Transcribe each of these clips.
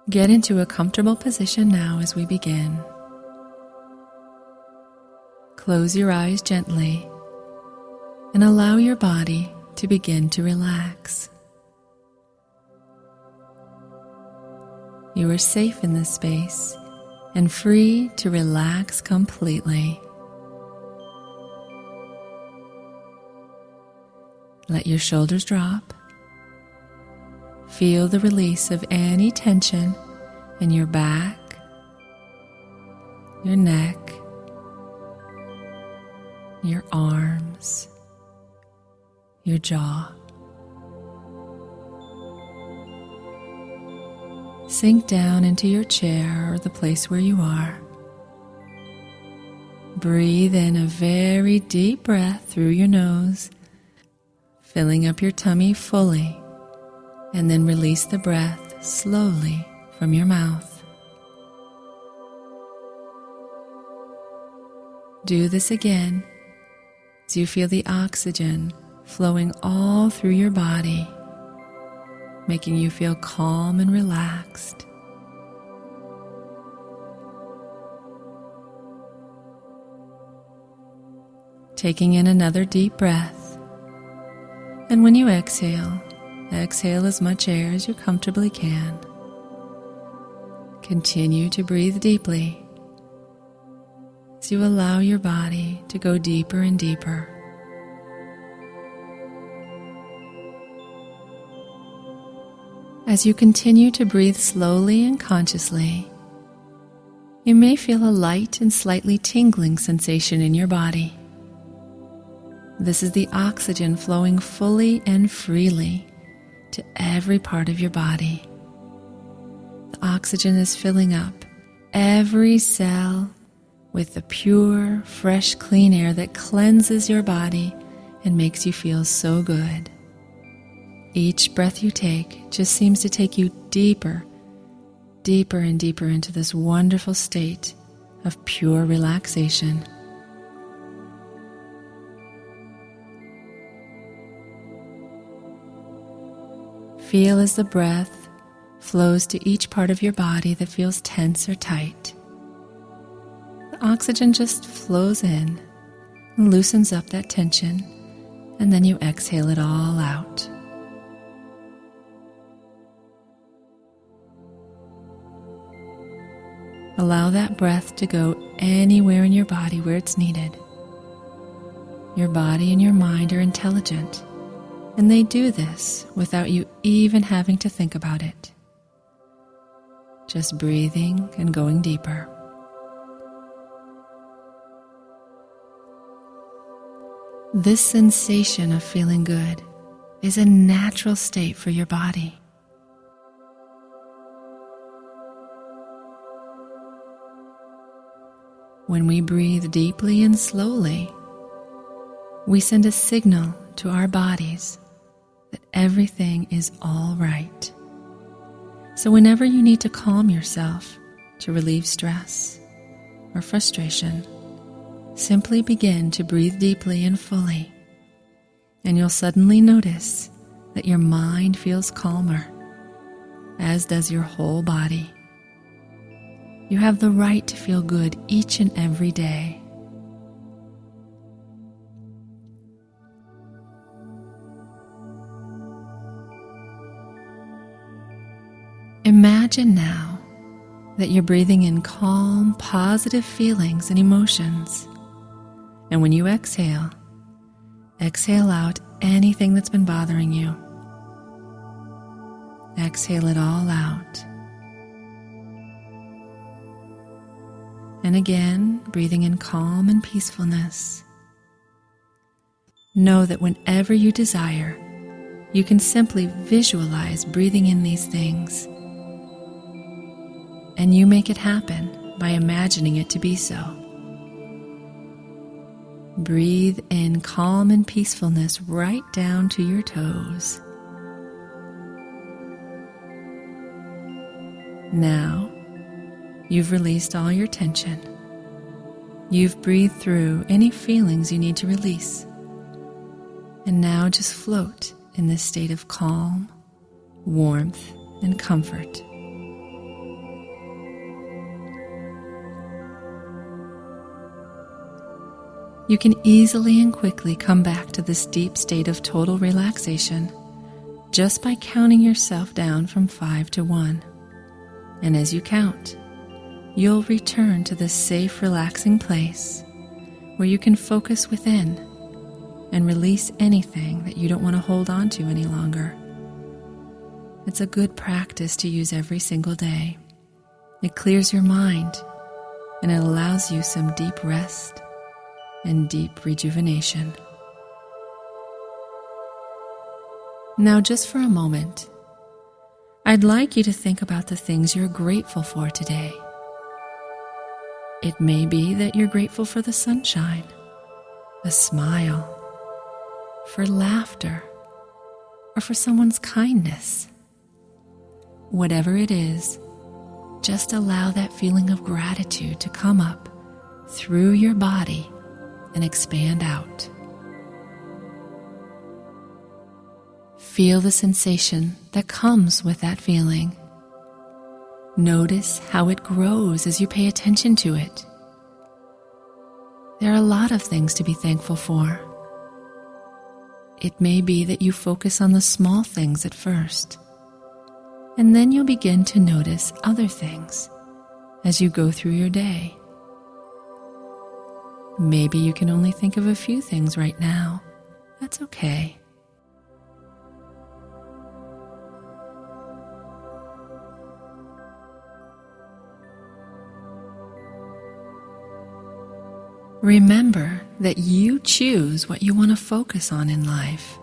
Get into a comfortable position now as we begin. Close your eyes gently and allow your body to begin to relax. You are safe in this space and free to relax completely. Let your shoulders drop. Feel the release of any tension in your back, your neck, your arms, your jaw. Sink down into your chair or the place where you are. Breathe in a very deep breath through your nose, filling up your tummy fully, and then release the breath slowly from your mouth. Do this again as you feel the oxygen flowing all through your body, making you feel calm and relaxed. Taking in another deep breath, and when you exhale, exhale as much air as you comfortably can. Continue to breathe deeply as you allow your body to go deeper and deeper. As you continue to breathe slowly and consciously, you may feel a light and slightly tingling sensation in your body. This is the oxygen flowing fully and freely to every part of your body. The oxygen is filling up every cell with the pure, fresh, clean air that cleanses your body and makes you feel so good. Each breath you take just seems to take you deeper, deeper and deeper into this wonderful state of pure relaxation. Feel as the breath flows to each part of your body that feels tense or tight. The oxygen just flows in and loosens up that tension, and then you exhale it all out. Allow that breath to go anywhere in your body where it's needed. Your body and your mind are intelligent, and they do this without you even having to think about it. Just breathing and going deeper. This sensation of feeling good is a natural state for your body. When we breathe deeply and slowly, we send a signal to our bodies that everything is all right. So whenever you need to calm yourself to relieve stress or frustration, simply begin to breathe deeply and fully, and you'll suddenly notice that your mind feels calmer, as does your whole body. You have the right to feel good each and every day. Imagine now that you're breathing in calm, positive feelings and emotions. And when you exhale, exhale out anything that's been bothering you. Exhale it all out. And again, breathing in calm and peacefulness. Know that whenever you desire, you can simply visualize breathing in these things. And you make it happen by imagining it to be so. Breathe in calm and peacefulness right down to your toes. Now, you've released all your tension. You've breathed through any feelings you need to release. And now just float in this state of calm, warmth, and comfort. You can easily and quickly come back to this deep state of total relaxation just by counting yourself down from 5 to 1. And as you count, you'll return to this safe, relaxing place where you can focus within and release anything that you don't want to hold on to any longer. It's a good practice to use every single day. It clears your mind and it allows you some deep rest and deep rejuvenation. Now, just for a moment, I'd like you to think about the things you're grateful for today. It may be that you're grateful for the sunshine, a smile, for laughter, or for someone's kindness. Whatever it is, just allow that feeling of gratitude to come up through your body and expand out. Feel the sensation that comes with that feeling. Notice how it grows as you pay attention to it. There are a lot of things to be thankful for. It may be that you focus on the small things at first, and then you'll begin to notice other things as you go through your day. Maybe you can only think of a few things right now. That's okay. Remember that you choose what you want to focus on in life.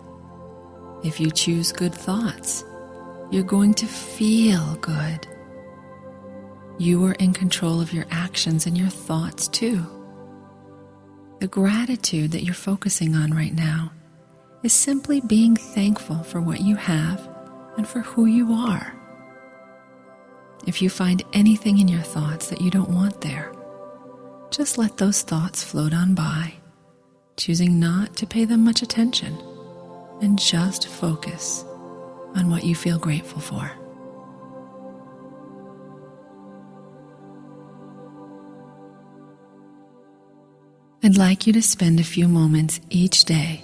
If you choose good thoughts, you're going to feel good. You are in control of your actions and your thoughts too. The gratitude that you're focusing on right now is simply being thankful for what you have and for who you are. If you find anything in your thoughts that you don't want there, just let those thoughts float on by, choosing not to pay them much attention, and just focus on what you feel grateful for. I'd like you to spend a few moments each day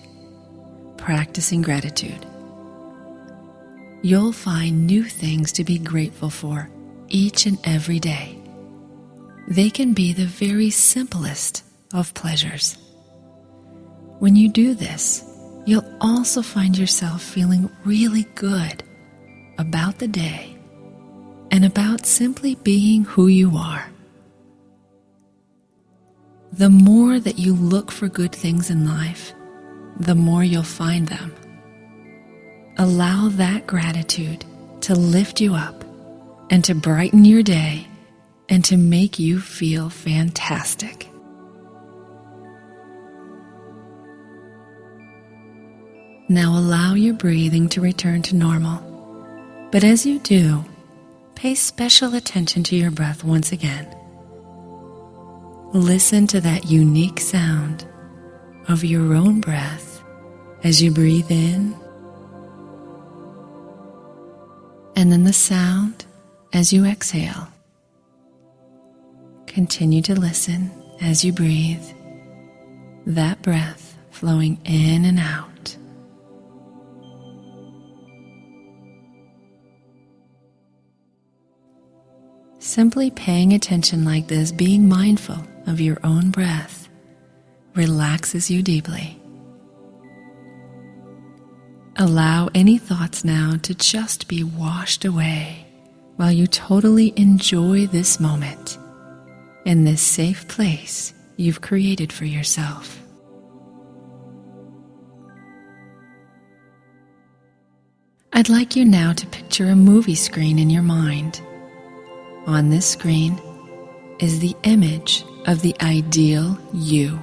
practicing gratitude. You'll find new things to be grateful for each and every day. They can be the very simplest of pleasures. When you do this, you'll also find yourself feeling really good about the day and about simply being who you are. The more that you look for good things in life, the more you'll find them. Allow that gratitude to lift you up and to brighten your day and to make you feel fantastic. Now allow your breathing to return to normal, but as you do, pay special attention to your breath once again. Listen to that unique sound of your own breath as you breathe in, and then the sound as you exhale. Continue to listen as you breathe, that breath flowing in and out. Simply paying attention like this, being mindful of your own breath, relaxes you deeply. Allow any thoughts now to just be washed away while you totally enjoy this moment in this safe place you've created for yourself. I'd like you now to picture a movie screen in your mind. On this screen is the image of the ideal you.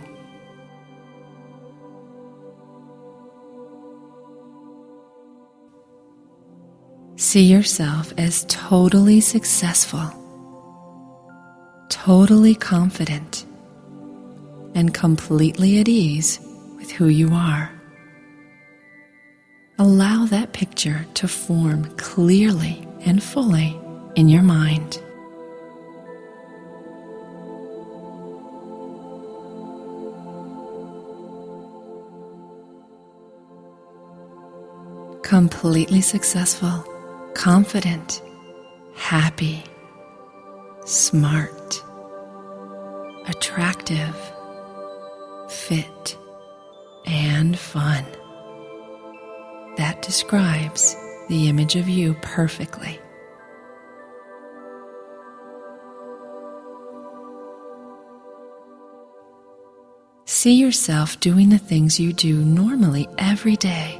See yourself as totally successful, totally confident, and completely at ease with who you are. Allow that picture to form clearly and fully in your mind. completely successful, confident, happy, smart, attractive, fit, and fun. That describes the image of you perfectly. See yourself doing the things you do normally every day,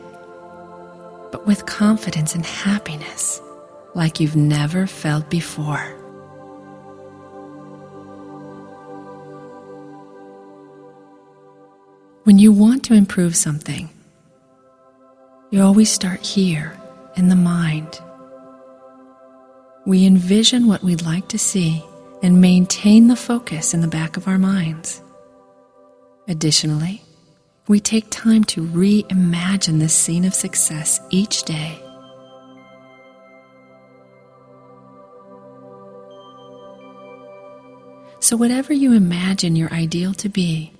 but with confidence and happiness like you've never felt before. When you want to improve something, you always start here in the mind. We envision what we'd like to see and maintain the focus in the back of our minds. Additionally, we take time to reimagine this scene of success each day. So whatever you imagine your ideal to be,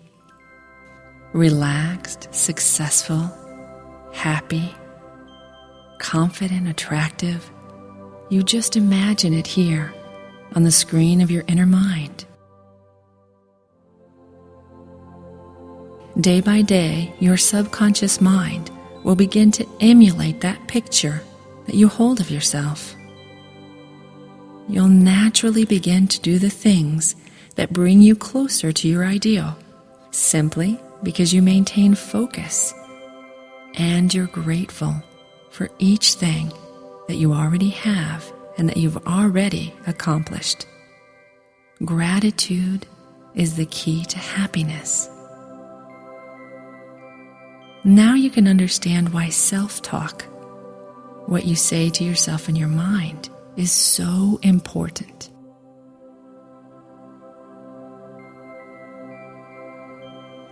relaxed, successful, happy, confident, attractive, you just imagine it here on the screen of your inner mind. Day by day, your subconscious mind will begin to emulate that picture that you hold of yourself. You'll naturally begin to do the things that bring you closer to your ideal, simply because you maintain focus and you're grateful for each thing that you already have and that you've already accomplished. Gratitude is the key to happiness. Now you can understand why self-talk, what you say to yourself in your mind, is so important.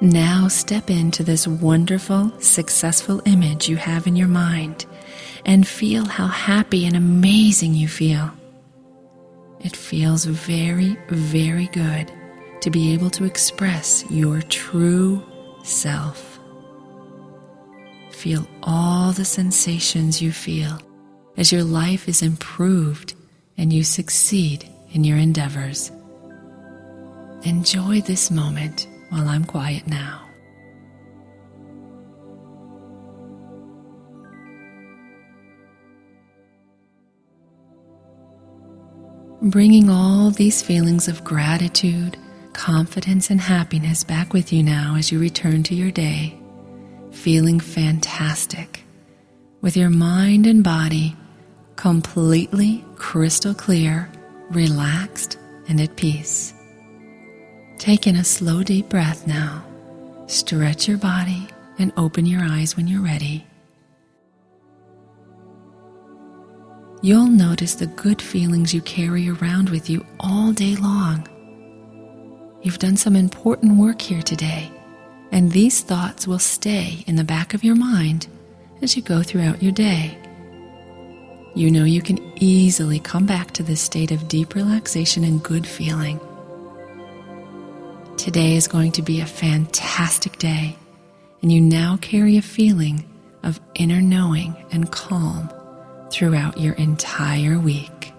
Now step into this wonderful, successful image you have in your mind and feel how happy and amazing you feel. It feels very, very good to be able to express your true self. Feel all the sensations you feel as your life is improved and you succeed in your endeavors. Enjoy this moment while I'm quiet now. Bringing all these feelings of gratitude, confidence, and happiness back with you now as you return to your day, feeling fantastic, with your mind and body completely crystal clear, relaxed, and at peace. Take in a slow, deep breath now. Stretch your body and open your eyes when you're ready. You'll notice the good feelings you carry around with you all day long. You've done some important work here today, and these thoughts will stay in the back of your mind as you go throughout your day. You know you can easily come back to this state of deep relaxation and good feeling. Today is going to be a fantastic day, and you now carry a feeling of inner knowing and calm throughout your entire week.